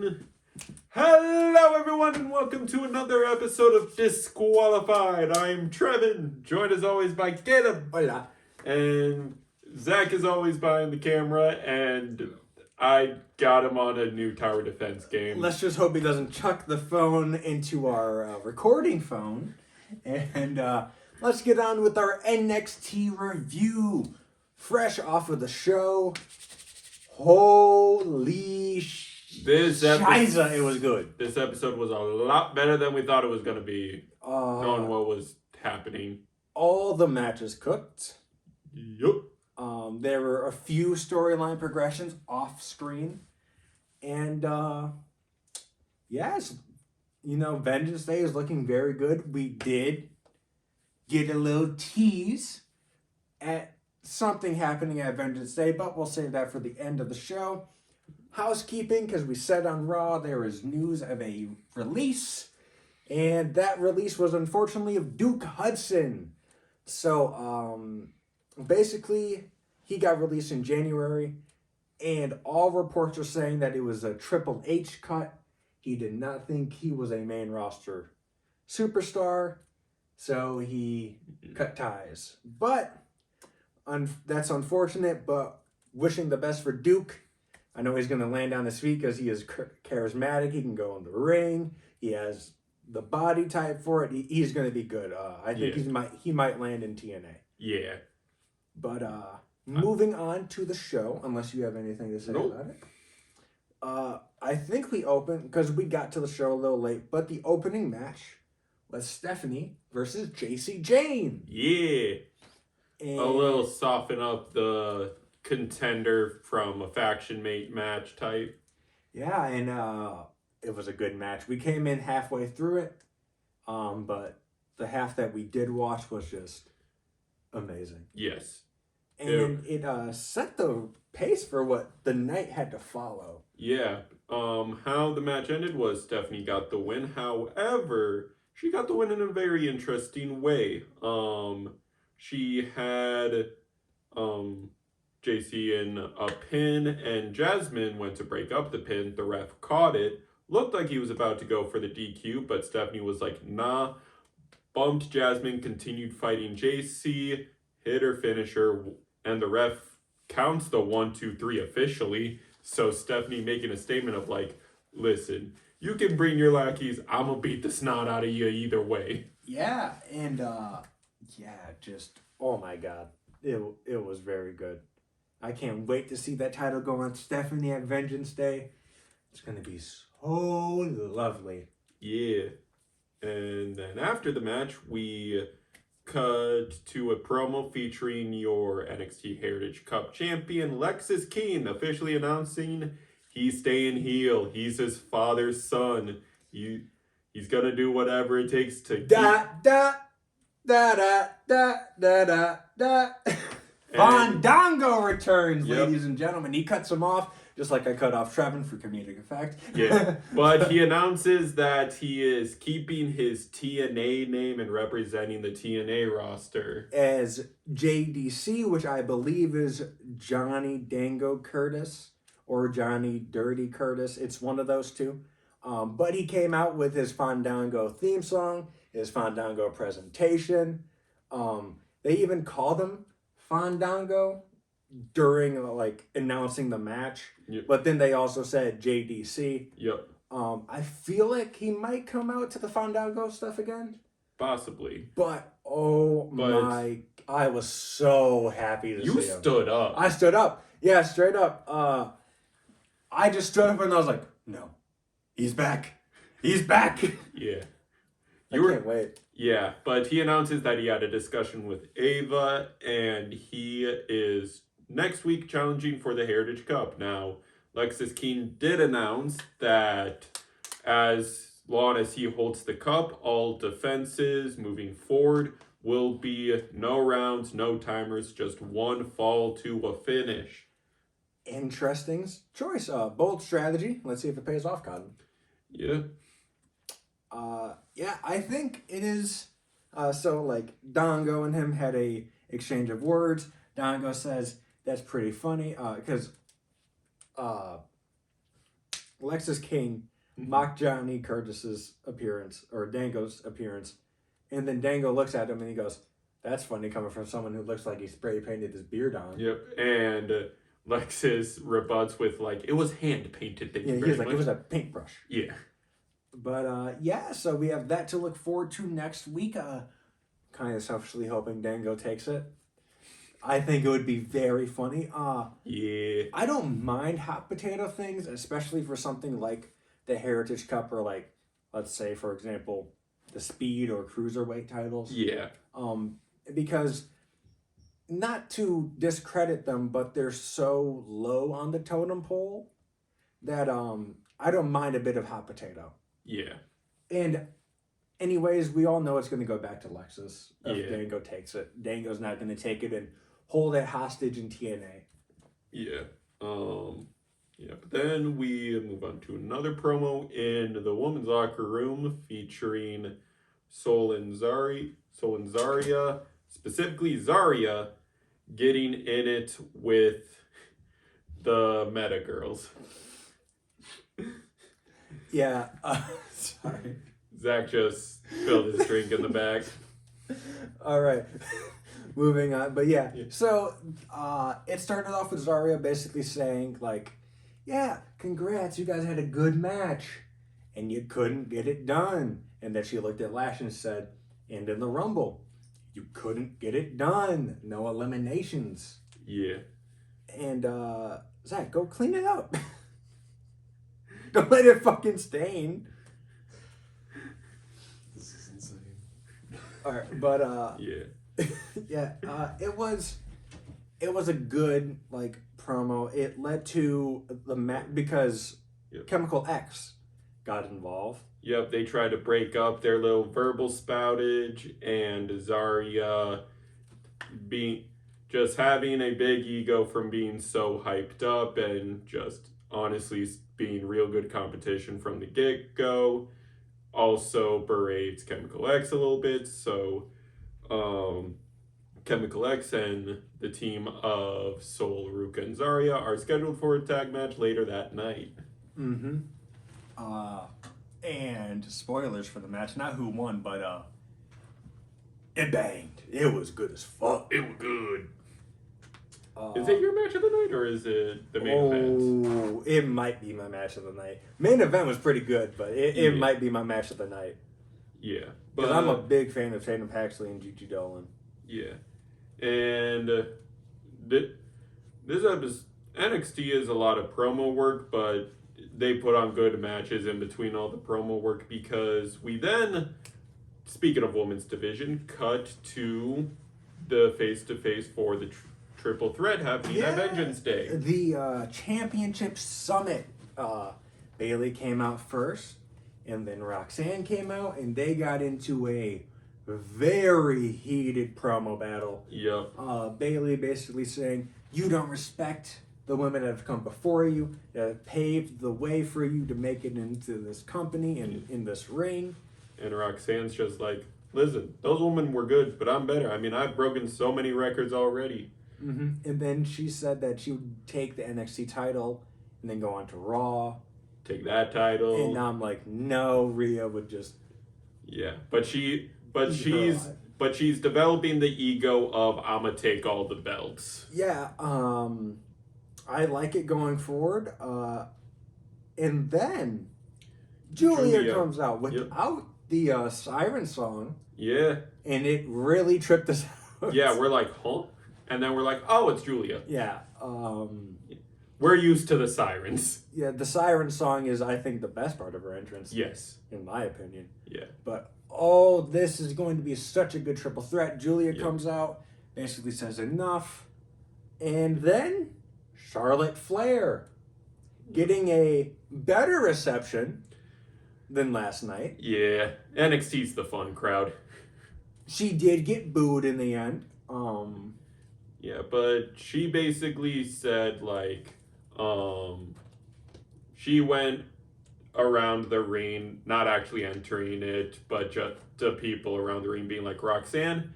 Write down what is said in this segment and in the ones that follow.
everyone. Hello, everyone, and welcome to another episode of Disqualified. I'm Trevin, joined as always by Caleb. Hola. And Zach is always behind the camera, and I got him on a new tower defense game. Let's just hope he doesn't chuck the phone into our recording phone. And let's get on with our NXT review. Fresh off of the show. Holy Shiza, it was good. This episode was a lot better than we thought it was going to be, knowing what was happening. All the matches cooked. Yup. There were a few storyline progressions off screen. And, yes, Vengeance Day is looking very good. We did get a little tease at something happening at Vengeance Day, but we'll save that for the end of the show. Housekeeping, because we said on Raw there is news of a release, and that release was unfortunately of Duke Hudson. So, basically, he got released in January, and all reports are saying that it was a Triple H cut. He did not think he was a main roster superstar, so he cut ties. But that's unfortunate, but wishing the best for Duke. I know he's going to land on his feet because he is charismatic. He can go in the ring. He has the body type for it. He's going to be good. I think he might land in TNA. Yeah. But moving on to the show, unless you have anything to say about it. I think we opened, because we got to the show a little late, but the opening match was Stephanie versus JC Jane. Yeah. And a little soften up the contender from a faction mate match type. Yeah, and it was a good match. We came in halfway through it, but the half that we did watch was just amazing. Yes. And it set the pace for what the night had to follow. Yeah. How the match ended was Stephanie got the win. However, she got the win in a very interesting way. She had JC in a pin, and Jasmine went to break up the pin. The ref caught it. Looked like he was about to go for the DQ, but Stephanie was like, nah. Bumped Jasmine, continued fighting JC, hit her finisher, and the ref counts the 1, 2, 3 officially. So Stephanie making a statement of like, listen, you can bring your lackeys. I'm going to beat the snot out of you either way. Yeah, and just, oh my God. It was very good. I can't wait to see that title go on Stephanie at Vengeance Day. It's going to be so lovely. Yeah. And then after the match, we cut to a promo featuring your NXT Heritage Cup champion, Lexis King, officially announcing he's staying heel. He's his father's son. He's going to do whatever it takes to Fandango returns, ladies and gentlemen. He cuts him off, just like I cut off Trevin for comedic effect. Yeah, but he announces that he is keeping his TNA name and representing the TNA roster. As JDC, which I believe is Johnny Dango Curtis or Johnny Dirty Curtis. It's one of those two. But he came out with his Fandango theme song, his Fandango presentation. They even called him Fandango during announcing the match. Yep. But then they also said JDC. Yep. I feel like he might come out to the Fandango stuff again. Possibly. But I was so happy to see him. You stood up. I stood up. Yeah, straight up. I just stood up and I was like, no. He's back. He's back. Yeah. I can't wait. Yeah, but he announces that he had a discussion with Ava, and he is next week challenging for the Heritage Cup. Now, Lexis King did announce that as long as he holds the cup, all defenses moving forward will be no rounds, no timers, just one fall to a finish. Interesting choice. Bold strategy. Let's see if it pays off, Cotton. Yeah. Yeah, I think it is. So Dango and him had a exchange of words. Dango says that's pretty funny because Alexis King mocked Johnny Curtis's appearance, or Dango's appearance, and then Dango looks at him and he goes, "That's funny coming from someone who looks like he spray painted his beard on." Yep, and Lexus rebuts with like, "It was hand painted." Yeah, he was like, "It was a paintbrush." Yeah. But yeah, so we have that to look forward to next week. Kind of selfishly hoping Dango takes it. I think it would be very funny. Yeah. I don't mind hot potato things, especially for something like the Heritage Cup or like, let's say, for example, the Speed or Cruiserweight titles. Yeah. Because not to discredit them, but they're so low on the totem pole that I don't mind a bit of hot potato. Yeah. And anyways, we all know it's going to go back to Lexus if Yeah. Dango takes it. Dango's not going to take it and hold it hostage in TNA. Yeah. Yeah. But then we move on to another promo in the women's locker room featuring Sol and Zarya, specifically Zarya, getting in it with the Meta Girls. Yeah. Sorry. Zach just spilled his drink in the back. All right. Moving on. But yeah. So it started off with Zarya basically saying, like, yeah, congrats, you guys had a good match. And you couldn't get it done. And then she looked at Lash and said, and in the Rumble, you couldn't get it done. No eliminations. Yeah. And Zach, go clean it up. Don't let it fucking stain. This is insane. All right, but Yeah. yeah, it was a good like promo. It led to the because Yep. Chemical X got involved. Yep, they tried to break up their little verbal spoutage, and Zarya just having a big ego from being so hyped up and just honestly being real good competition from the get-go. Also berates Chemical X a little bit, so Chemical X and the team of Sol, Ruka, and Zarya are scheduled for a tag match later that night. Mm-hmm. And spoilers for the match, not who won, but it banged. It was good as fuck. It was good. Is it your match of the night, or is it the main event? Oh, it might be my match of the night. Main event was pretty good, but it might be my match of the night. Yeah. Because I'm a big fan of Tatum Paxley and Gigi Dolan. Yeah. And this episode, NXT is a lot of promo work, but they put on good matches in between all the promo work, because we then, speaking of women's division, cut to the face-to-face for the triple threat happening at Vengeance Day. The championship summit. Bailey came out first, and then Roxanne came out, and they got into a very heated promo battle. Yep. Bailey basically saying, you don't respect the women that have come before you, that have paved the way for you to make it into this company and in this ring. And Roxanne's just like, listen, those women were good, but I'm better. I mean, I've broken so many records already. Mm-hmm. And then she said that she would take the NXT title and then go on to Raw. Take that title. And now I'm like, no, Rhea would just... Yeah, but she's developing the ego of I'ma take all the belts. Yeah, I like it going forward. And then Julia comes out without the siren song. Yeah. And it really tripped us out. Yeah, we're like, huh? And then we're like, oh, it's Julia. Yeah. We're used to the sirens. Yeah, the siren song is, I think, the best part of her entrance. Yes. In my opinion. Yeah. But, this is going to be such a good triple threat. Julia comes out, basically says enough. And then, Charlotte Flair getting a better reception than last night. Yeah. NXT's the fun crowd. She did get booed in the end. Yeah, but she basically said, like, she went around the ring, not actually entering it, but just the people around the ring being like, Roxanne,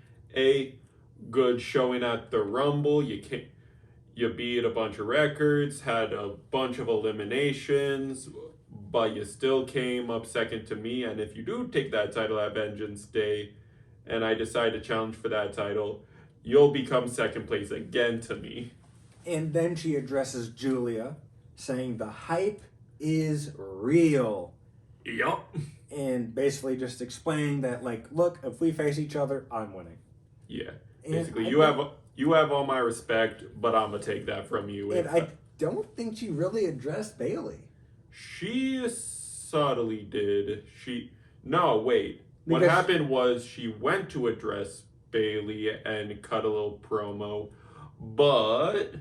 good showing at the Rumble. You beat a bunch of records, had a bunch of eliminations. but you still came up second to me. And if you do take that title at Vengeance Day, and I decide to challenge for that title, you'll become second place again to me. And then she addresses Julia, saying the hype is real. Yup. And basically just explaining that, like, look, if we face each other, I'm winning. Yeah. And Basically, you have all my respect, but I'm gonna take that from you. And I don't think she really addressed Bailey. She subtly did. No, wait. What Because- happened was she went to address Bailey and cut a little promo, but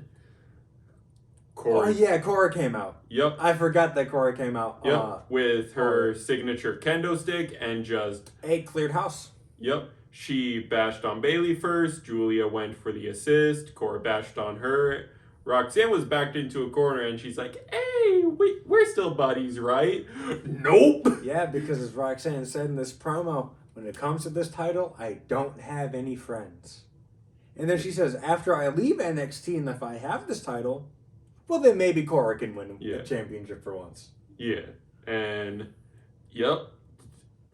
Oh yeah, Cora came out. Yep. I forgot that Cora came out. Yep. With her signature kendo stick and just a cleared house. Yep. She bashed on Bailey first. Julia went for the assist. Cora bashed on her. Roxanne was backed into a corner and she's like, "Hey, we're still buddies, right?" Nope. Yeah, because as Roxanne said in this promo, when it comes to this title, I don't have any friends. And then she says, after I leave NXT and if I have this title, well, then maybe Cora can win the championship for once. Yeah. And, yep.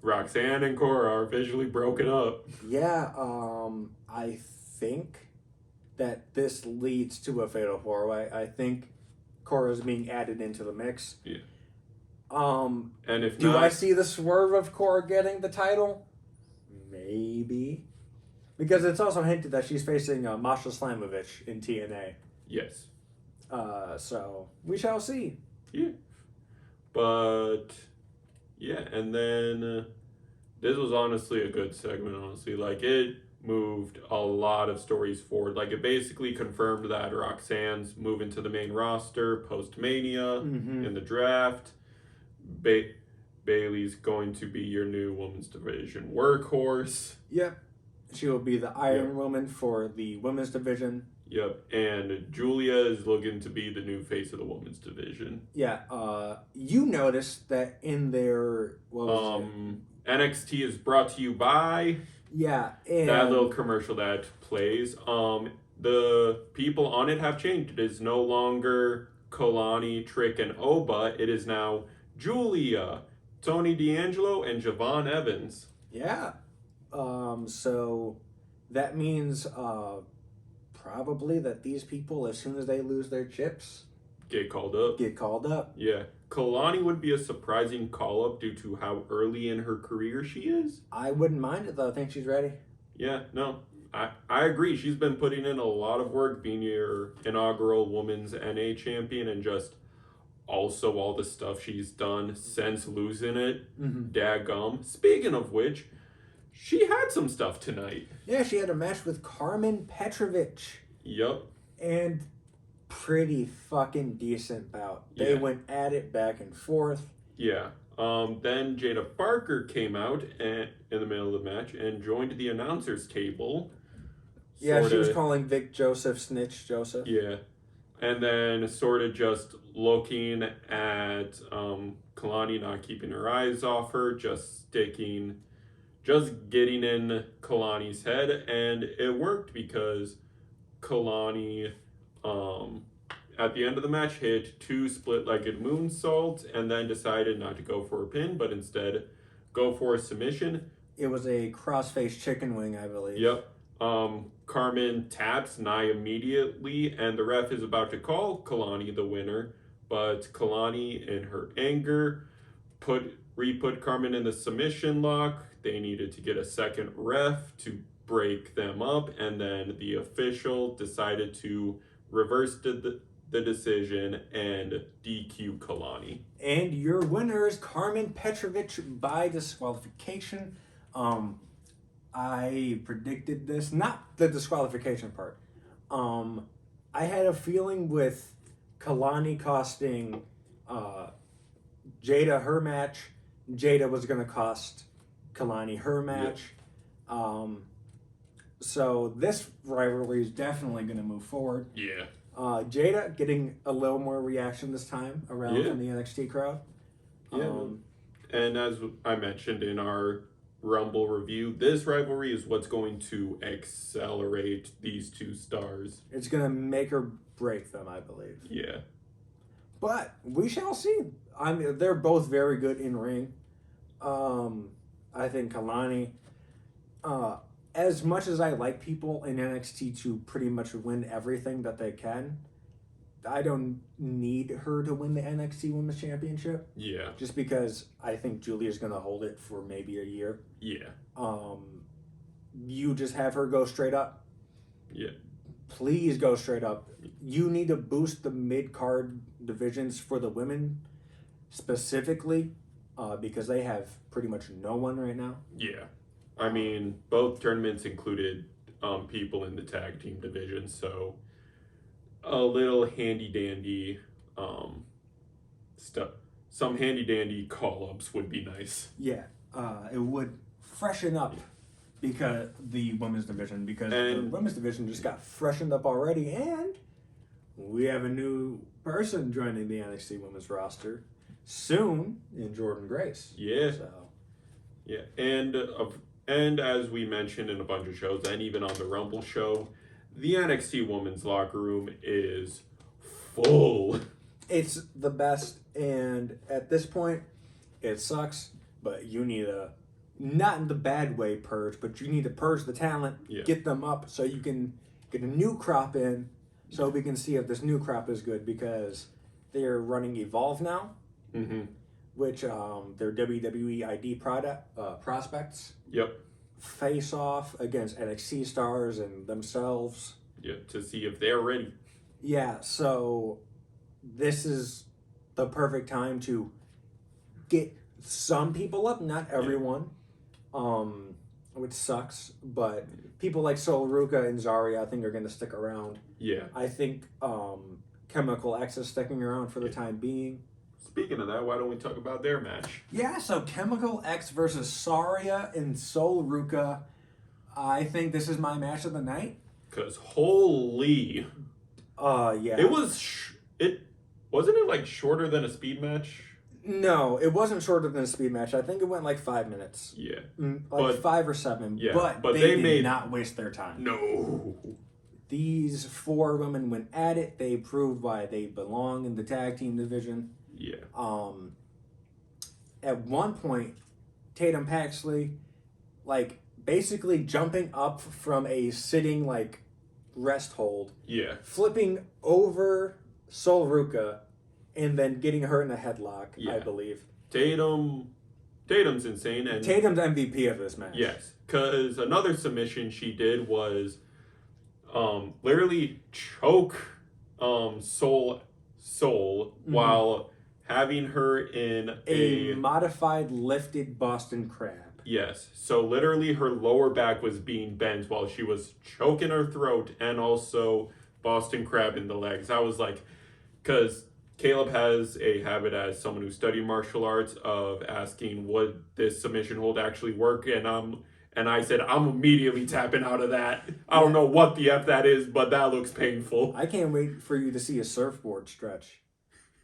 Roxanne and Cora are officially broken up. Yeah, I think that this leads to a fatal four-way. I think Cora's being added into the mix. Yeah. And if do not, I see the swerve of Cora getting the title? Maybe. Because it's also hinted that she's facing Masha Slamovich in TNA. Yes. So we shall see. Yeah. But, yeah, and then this was honestly a good segment, honestly. Like, it moved a lot of stories forward. Like, it basically confirmed that Roxanne's moving to the main roster post-Mania in the draft. Bailey's going to be your new women's division workhorse. Yep. She will be the Iron Woman for the women's division. Yep. And Julia is looking to be the new face of the women's division. Yeah. You noticed that in their NXT is brought to you by and that little commercial that plays. The people on it have changed. It is no longer Kalani, Trick, and Oba. It is now Julia, Tony D'Angelo, and Javon Evans. Yeah. So that means probably that these people, as soon as they lose their chips, get called up. Yeah. Kalani would be a surprising call-up due to how early in her career she is. I wouldn't mind it, though. I think she's ready. Yeah, no. I agree. She's been putting in a lot of work being your inaugural Women's NA champion and just also all the stuff she's done since losing it. Daggum. Speaking of which, she had some stuff tonight. Yeah, she had a match with Carmen Petrovich. Yep. And pretty fucking decent bout. They went at it back and forth. Yeah. Then Jada Parker came out in the middle of the match and joined the announcers table. Yeah, she was calling Vic Joseph Snitch Joseph. Yeah. And then sort of just looking at Kalani not keeping her eyes off her, just getting in Kalani's head. And it worked because Kalani, at the end of the match, hit 2 split-legged moonsaults and then decided not to go for a pin, but instead go for a submission. It was a crossface chicken wing, I believe. Yep. Carmen taps Nia immediately, and the ref is about to call Kalani the winner, but Kalani, in her anger, re-put Carmen in the submission lock. They needed to get a second ref to break them up, and then the official decided to reverse the decision and DQ Kalani. And your winner is Carmen Petrovich by disqualification. I predicted this, not the disqualification part. I had a feeling with Kalani costing Jada her match, Jada was going to cost Kalani her match. Yep. So this rivalry is definitely going to move forward. Yeah. Jada getting a little more reaction this time around from the NXT crowd. Yeah. And as I mentioned in our Rumble review, this rivalry is what's going to accelerate these two stars. It's going to make or break them, I believe. Yeah. But we shall see. I mean, they're both very good in ring. I think Kalani, uh, as much as I like people in NXT to pretty much win everything that they can, I don't need her to win the NXT Women's Championship Yeah. just because I think Julia's going to hold it for maybe a year. Yeah. You just have her go straight up. Yeah. Please go straight up. You need to boost the mid card divisions for the women specifically because they have pretty much no one right now. Yeah. I mean, both tournaments included people in the tag team division, so a little handy dandy stuff. Some handy dandy call ups would be nice. Yeah, it would freshen up because the women's division the women's division just got freshened up already, and we have a new person joining the NXT women's roster soon in Jordan Grace. Yeah. So Yeah, and as we mentioned in a bunch of shows, and even on the Rumble show, the NXT women's locker room is full. it's the best, and at this point, it sucks. But you need a not in the bad way purge, but you need to purge the talent, Yeah. get them up so you can get a new crop in, so we can see if this new crop is good because they're running Evolve now, Mm-hmm. which they're WWE ID prospects Yep. face off against NXT stars and themselves. Yeah, to see if they're ready. Yeah, so this is the perfect time to get some people up, not everyone, which sucks, but people like Sol Ruka and Zarya I think are going to stick around. Yeah. I think Chemical X is sticking around for the time being. Speaking of that, why don't we talk about their match? Yeah, so Chemical X versus Zarya and Sol Ruka. I think this is my match of the night. Because holy. Yeah. It was, wasn't it like shorter than a speed match? No, it wasn't shorter than a speed match. I think it went like 5 minutes. Yeah. Like 5 or 7. Yeah, But they did not waste their time. No. These 4 women went at it. They proved why they belong in the tag team division. Yeah. At one point, Tatum Paxley, like, basically jumping up from a sitting, like, rest hold. Yeah. Flipping over Sol Ruka and then getting her in a headlock, Yeah. I believe. Tatum's insane. And Tatum's MVP of this match. yes, because another submission she did was literally choke Soul while having her in a modified lifted Boston Crab. Yes, so literally her lower back was being bent while she was choking her throat and also Boston Crab in the legs. I was like, because Caleb has a habit as someone who studied martial arts of asking, would this submission hold actually work? And I said, I'm immediately tapping out of that. I don't know what the F that is, but that looks painful. I can't wait for you to see a surfboard stretch.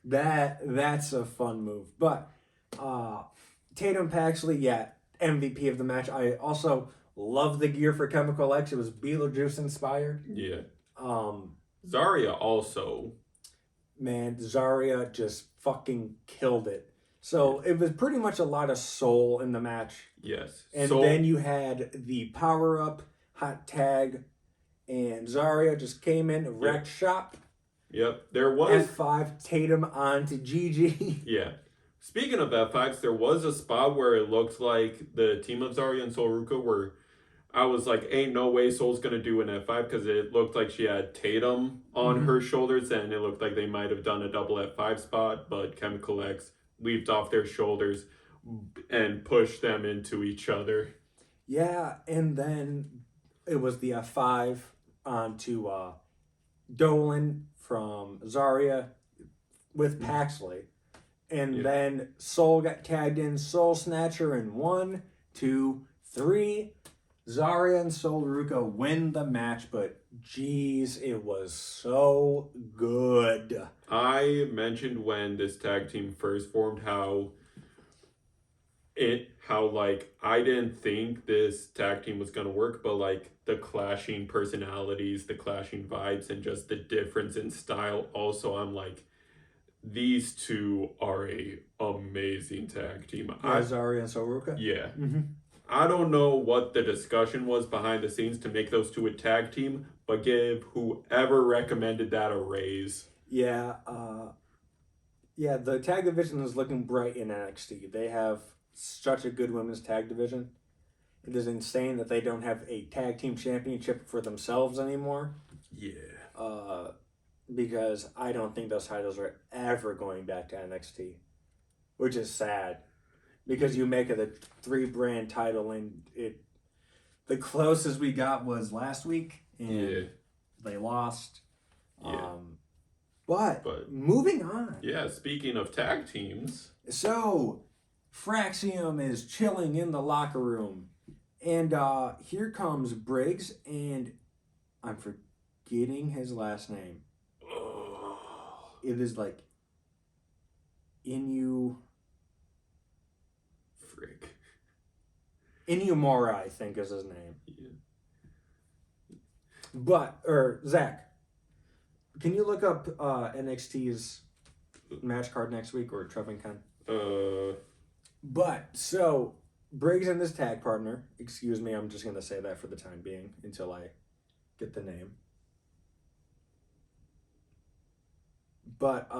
That's a fun move. But Tatum Paxley, yeah, MVP of the match. I also love the gear for Chemical X. It was Beetlejuice inspired. Yeah. Zarya also. Man, Zarya just fucking killed it. So it was pretty much a lot of soul in the match. Yes. And then you had the power-up hot tag, and Zarya just came in, wrecked shop. Yep. There was F5 Tatum onto Gigi. Yeah. Speaking of F5s, there was a spot where it looked like the team of Zarya and Sol Ruka were, I was like, ain't no way Sol's going to do an F5 because it looked like she had Tatum on her shoulders and it looked like they might have done a double F5 spot, but Chemical X leaped off their shoulders and pushed them into each other. Yeah, and then it was the F5 onto Dolan from Zarya with Paxley. And then Sol got tagged in, Soul Snatcher in 1, 2, 3. Zarya and Sol Ruka win the match, but geez, it was so good. I mentioned when this tag team first formed how like I didn't think this tag team was gonna work, but like the clashing personalities, the clashing vibes, and just the difference in style. Also, I'm like, these two are a amazing tag team. Azari and Soruka. Yeah. Mm-hmm. I don't know what the discussion was behind the scenes to make those two a tag team, but give whoever recommended that a raise. Yeah, yeah. The tag division is looking bright in NXT. They have such a good women's tag division. It is insane that they don't have a tag team championship for themselves anymore. Yeah. Because I don't think those titles are ever going back to NXT, which is sad. Because you make it a 3-brand title, and the closest we got was last week, and they lost. Yeah. But moving on. Yeah, speaking of tag teams. So, Fraxium is chilling in the locker room. And here comes Briggs, and I'm forgetting his last name. It is like Inuyamura, I think is his name. Yeah. Zach, can you look up NXT's match card next week, or Trevin can? But, so, Briggs and his tag partner, excuse me, I'm just going to say that for the time being until I get the name. But,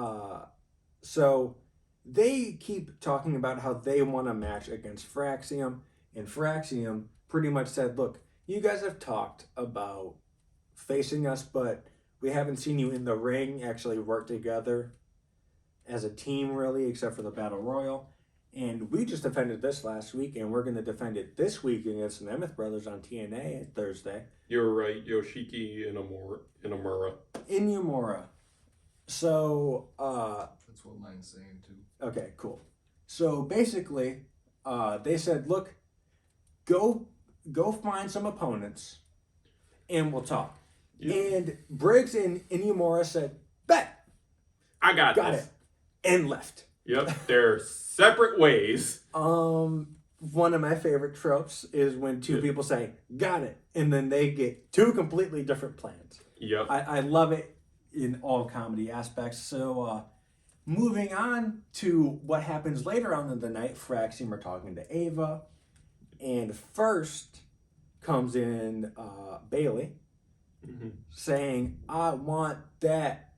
so, they keep talking about how they want a match against Fraxium, and Fraxium pretty much said, look, you guys have talked about facing us, but we haven't seen you in the ring actually work together as a team, really, except for the Battle Royal. And we just defended this last week, and we're going to defend it this week against the Nemeth Brothers on TNA Thursday. You're right, Yoshiki Inamura. Inuyamura. So, that's what mine's saying too. Okay, cool. So basically, they said, look, go find some opponents, and we'll talk. Yep. And Briggs and Inuyamura said, bet. I got this. It. And left. Yep, they're separate ways. One of my favorite tropes is when two people say, got it, and then they get two completely different plans. Yep. I love it in all comedy aspects. So, moving on to what happens later on in the night, Fraxium are talking to Ava, and first comes in Bailey, saying, I want that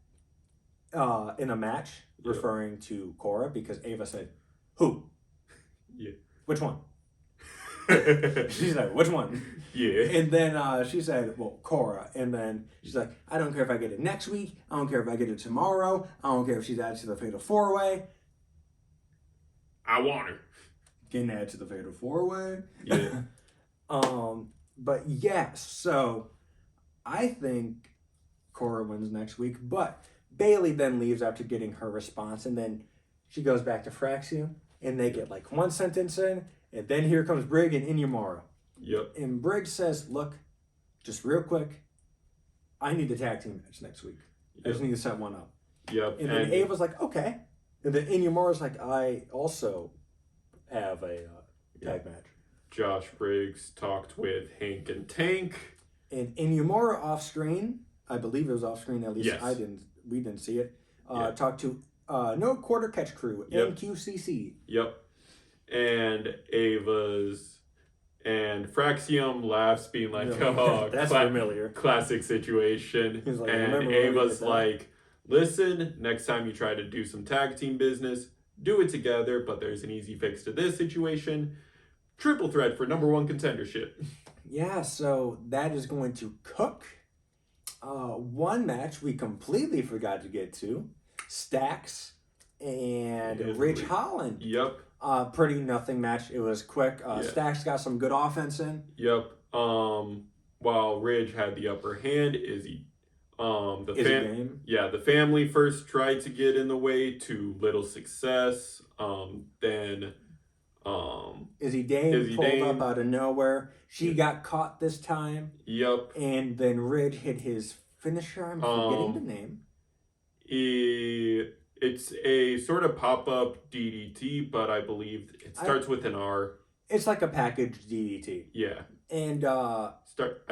in a match, referring to Cora, because Ava said, who? Yeah. Which one? She said, which one? Yeah. And then she said, well, Cora. And then she's like, I don't care if I get it next week. I don't care if I get it tomorrow. I don't care if she's added to the Fatal 4-Way. I want her. Getting added to the Fatal 4-Way. Yeah. But yes, so I think Cora wins next week. But Bailey then leaves after getting her response. And then she goes back to Fraxium. And they get like one sentence in. And then here comes Briggs and Inuyamura. Yep. And Briggs says, look, just real quick, I need a tag team match next week. I just need to set one up. Yep. And then Ava's like, okay. And then Inuyamura's like, I also have a tag match. Josh Briggs talked with Hank and Tank. And Inuyamura off screen, I believe it was off screen, at least we didn't see it, talked to No Quarter Catch Crew, NQCC. Yep. And and Fraxium laughs, being like, oh, that's familiar. Classic situation. Like, and Ava's like, listen, next time you try to do some tag team business, do it together, but there's an easy fix to this situation. Triple threat for #1 contendership. Yeah, so that is going to cook. One match we completely forgot to get to. Stacks and Rich Holland. Yep. Pretty nothing match. It was quick. Stacks got some good offense in. Yep. While Ridge had the upper hand, Izzy the family first tried to get in the way, to little success. Then Izzy Dane pulled up out of nowhere. She got caught this time. Yep. And then Ridge hit his finisher. I'm forgetting the name. It's a sort of pop-up DDT, but I believe it starts with an R. It's like a package DDT. Yeah. And I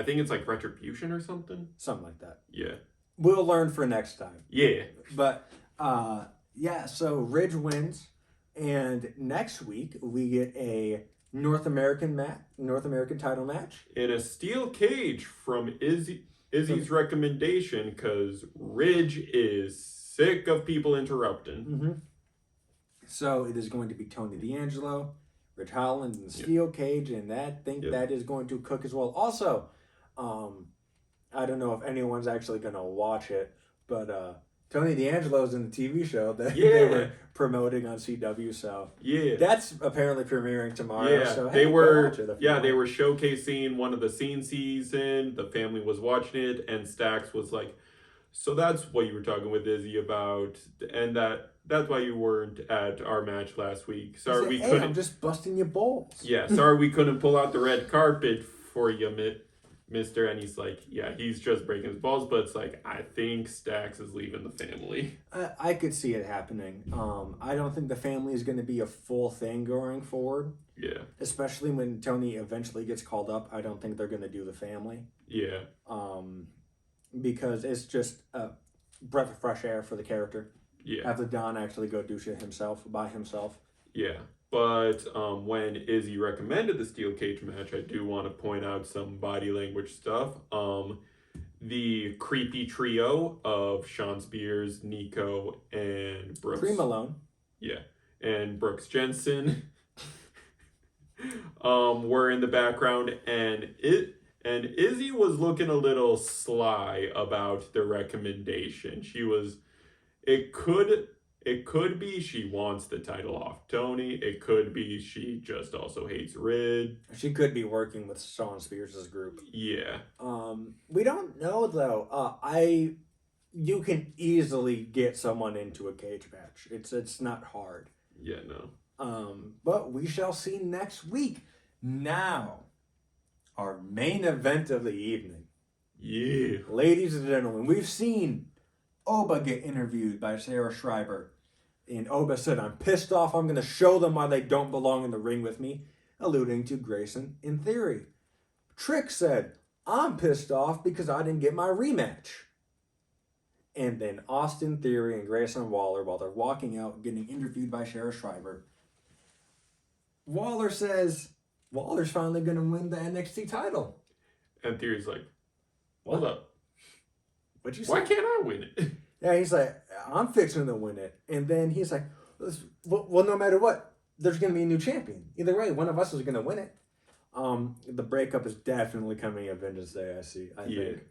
think it's like Retribution or something. Something like that. Yeah. We'll learn for next time. Yeah. But Yeah, so Ridge wins, and next week we get a North American title match. In a steel cage from Izzy's recommendation, because Ridge is sick of people interrupting. Mm-hmm. So it is going to be Tony D'Angelo, Ridge Holland, and the steel cage, and that is going to cook as well. Also, I don't know if anyone's actually going to watch it, but Tony D'Angelo's in the TV show that they were promoting on CW. So that's apparently premiering tomorrow. Yeah, so they hey, were. watch it if you Yeah, want. they were showcasing one of the scene season. The family was watching it, and Stax was like, "So that's what you were talking with Izzy about, and that's why you weren't at our match last week. Sorry, we couldn't. I'm just busting your balls. Yeah, sorry we couldn't pull out the red carpet for you, Mister." And he's like, "Yeah, he's just breaking his balls." But it's like, I think Stax is leaving the family. I could see it happening. I don't think the family is going to be a full thing going forward. Yeah. Especially when Tony eventually gets called up, I don't think they're going to do the family. Yeah. Because it's just a breath of fresh air for the character. Yeah. Have the Don actually go do shit by himself. Yeah. But when Izzy recommended the steel cage match, I do want to point out some body language stuff. The creepy trio of Sean Spears, Nico, and Brooks. Cream Malone. Yeah. And Brooks Jensen were in the background, and Izzy was looking a little sly about the recommendation. It could be she wants the title off Tony. It could be she just also hates Rid. She could be working with Sean Spears' group. Yeah. We don't know though. You can easily get someone into a cage match. It's not hard. Yeah, no. But we shall see next week. Now, our main event of the evening. Yeah. Ladies and gentlemen, we've seen Oba get interviewed by Sarah Schreiber. And Oba said, "I'm pissed off. I'm going to show them why they don't belong in the ring with me," alluding to Grayson in Theory. Trick said, "I'm pissed off because I didn't get my rematch." And then Austin Theory and Grayson Waller, while they're walking out, getting interviewed by Sarah Schreiber, Waller says Waller's finally going to win the NXT title. And Theory's like, hold up. What'd you say? Why can't I win it? Yeah, he's like, "I'm fixing to win it." And then he's like, well, no matter what, there's going to be a new champion. Either way, one of us is going to win it. The breakup is definitely coming at Vengeance Day, I think.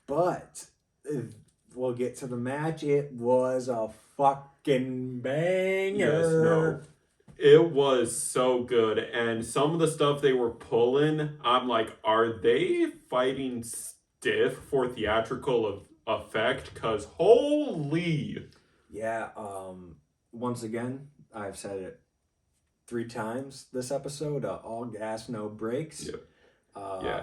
But we'll get to the match. It was a fucking banger. Yes, no. It was so good. And some of the stuff they were pulling, I'm like, are they fighting stiff for theatrical effect? Because holy. Yeah, once again, I've said it 3 times this episode. All gas, no brakes. Yep.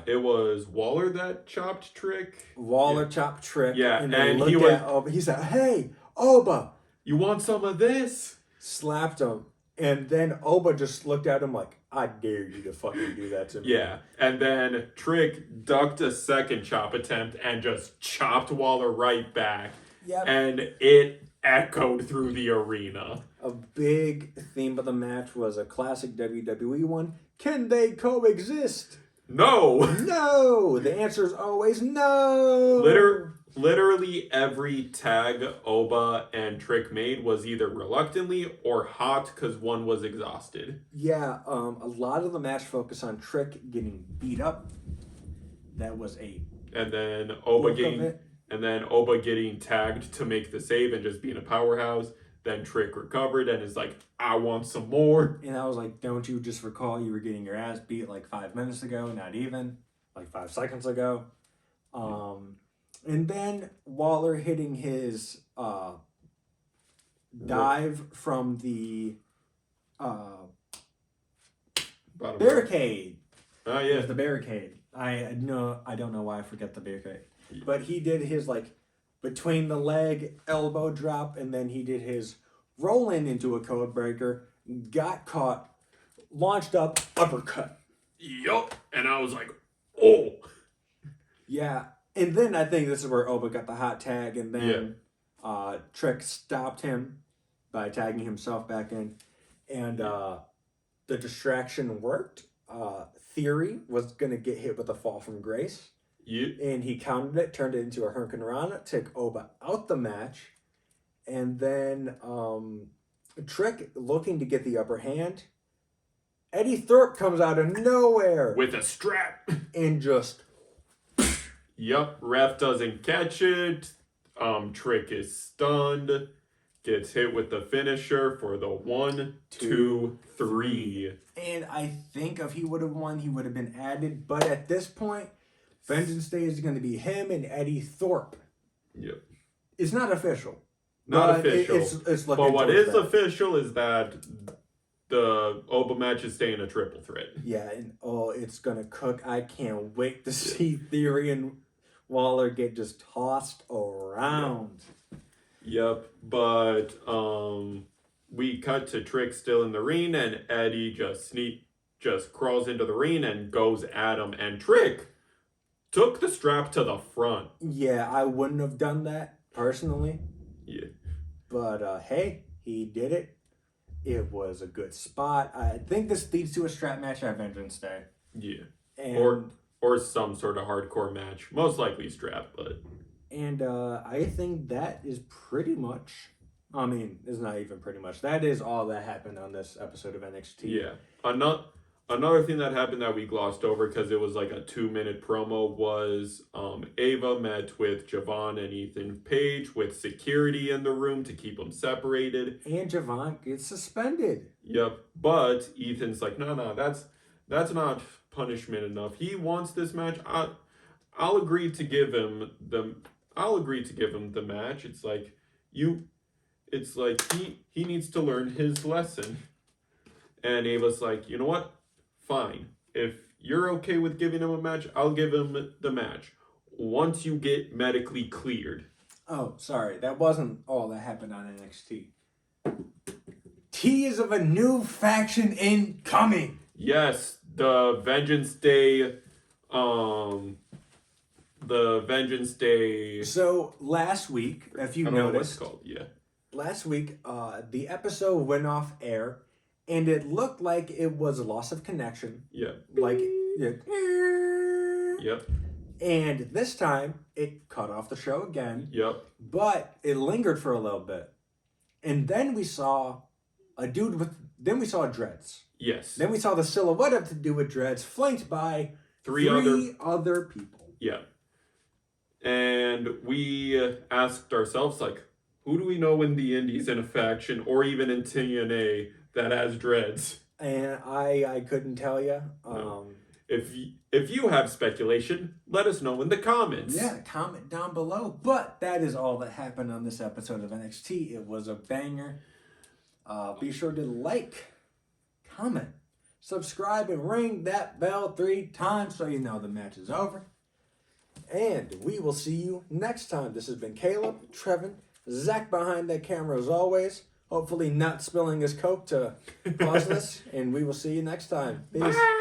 It was Waller that chopped Trick. Waller chopped Trick. Yeah, and he looked at Oba. He said, "Hey, Oba." You want some of this? Slapped him. And then Oba just looked at him like, "I dare you to fucking do that to me." Yeah, and then Trick ducked a second chop attempt and just chopped Waller right back. Yep. And it echoed through the arena. A big theme of the match was a classic WWE one. Can they coexist? No! No! The answer is always no! Literally every tag Oba and Trick made was either reluctantly or hot because one was exhausted. Yeah, a lot of the match focused on Trick getting beat up. That was and then Oba getting tagged to make the save and just being a powerhouse. Then Trick recovered and is like, "I want some more." And I was like, "Don't you just recall you were getting your ass beat like 5 minutes ago? Not even. Like 5 seconds ago." And then Waller hitting his dive from the barricade. Oh, yeah. The barricade. I don't know why I forget the barricade. But he did his like between the leg elbow drop, and then he did his roll in into a code breaker, got caught, launched up, uppercut. Yup. And I was like, oh. Yeah. And then I think this is where Oba got the hot tag, and then Trick stopped him by tagging himself back in, and the distraction worked. Theory was gonna get hit with a fall from grace, and he countered it, turned it into a Hurricane Rana, took Oba out the match, and then Trick looking to get the upper hand. Eddie Thorpe comes out of nowhere with a strap. and just Yup, ref doesn't catch it. Trick is stunned. Gets hit with the finisher for the 1, 2, 3. And I think if he would have won, he would have been added. But at this point, Vengeance Day is going to be him and Eddie Thorpe. Yep. It's not official. Not official. It's looking but what is that. official is that the Oba match is staying a triple threat. Yeah, and it's going to cook. I can't wait to see Theory and Waller get just tossed around. Yep, but we cut to Trick still in the ring, and Eddie just crawls into the ring and goes at him. And Trick took the strap to the front. Yeah, I wouldn't have done that personally. Yeah. But hey, he did it. It was a good spot. I think this leads to a strap match at Vengeance Day. Yeah. And, or some sort of hardcore match. Most likely strap, but... And I think that is pretty much... I mean, it's not even pretty much. That is all that happened on this episode of NXT. Yeah. Another thing that happened that we glossed over because it was like a 2-minute promo was Ava met with Javon and Ethan Page with security in the room to keep them separated. And Javon gets suspended. Yep. But Ethan's like, no, that's not punishment enough. He wants this match. I'll agree to give him the match. It's like he needs to learn his lesson. And Ava's like, you know what? Fine. If you're okay with giving him a match, I'll give him the match. Once you get medically cleared. Oh, sorry. That wasn't all that happened on NXT. Tease of a new faction incoming. Yes, the Vengeance Day. So last week, if you I don't know what it's noticed, called. Yeah. last week, the episode went off air, and it looked like it was a loss of connection. Yeah. Like, Yep. And this time, it cut off the show again. Yep. But it lingered for a little bit. And then we saw then we saw dreads. Yes. Then we saw the silhouette of the dude with dreads flanked by three other people. Yeah. And we asked ourselves, like, who do we know in the indies in a faction or even in TNA that has dreads? And I couldn't tell you. No. If you have speculation, let us know in the comments. Yeah, comment down below. But that is all that happened on this episode of NXT. It was a banger. Be sure to like, comment, subscribe, and ring that bell 3 times so you know the match is over. And we will see you next time. This has been Caleb, Trevin, Zach behind that camera as always. Hopefully not spilling his Coke to pause this. And we will see you next time. Peace. Bye.